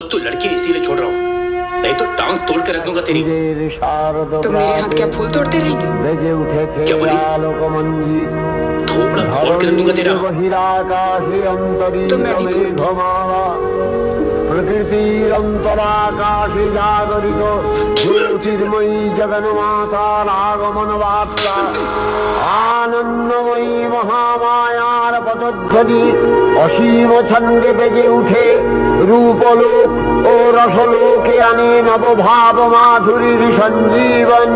तो लड़की इसीलिए छोड़ रहा हूँ, नहीं तो टांग तोड़ कर रख दूंगा तेरी। तुम मेरे हाथ क्या फूल तोड़ते रहेंगे? क्या बोली? थोपड़ा फोड़ कर रख दूंगा तेरा। तो मैं भी फोड़ूंगी। प्रकृतिरंतराकाशे जागरित ज्योतिर्मयी जगन्मातारागमन वार्ता आनंदमयी महामायार पतध्वनि असीम छंदे बेजे उठे रूपलोक ओ रसलोके अने नवभाव माधुरीर संजीवन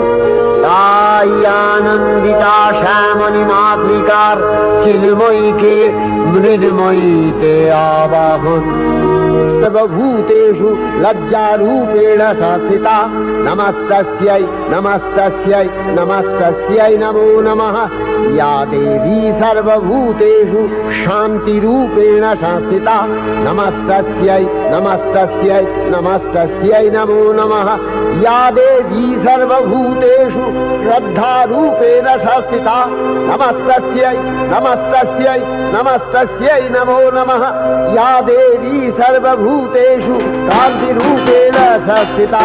ताई आनंदिता श्यामनी मातृकार चिन्मयी के मृदमयी ते आवाहन सर्वभूतेषु लज्जारूपेण संस्थिता नमस्तस्यै नमस्तस्यै नमस्तस्यै नमो नमः। या देवी सर्वभूतेषु शान्तिरूपेण संस्थिता नमस्तस्यै नमस्तस्यै नमस्तस्यै नमो नमः। या देवी सर्वभूतेषु श्रद्धारूपेण संस्थिता नमस्तस्यै नमस्तस्यै नमस्तस्यै नमो नमः। या देवी सर्वभूतेषु कान्तिरूपेण संस्थिता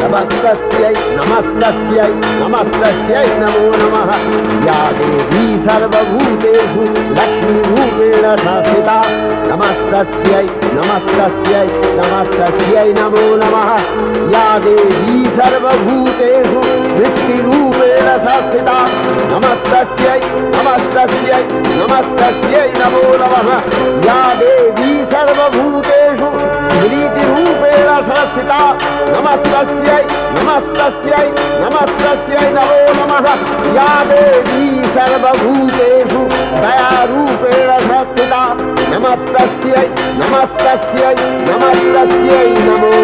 नमस्तस्यै नमस्तस्यै नमस्तस्यै नमो नमः। या देवी सर्वभूतेषु लक्ष्मीरूपेण संस्थिता नमस्तस्यै नमस्तस्यै नमस्तस्यै नमो नमः। या देवी सर्वभूतेषु वृत्तिरूपेण संस्थिता नमस्तस्यै नमस्तस्यै नमस्तस्यै नमो नमः। या देवी सर्वभूतेषु नीतिरूपेण संस्थिता नमस्तस्यै नमस्तस्यै नमस्तस्यै नमो नमः। या देवी सर्वभूतेषु दयारूपेण संस्थिता नमस्तस्यै नमस्तस्यै नमस्तस्यै नमो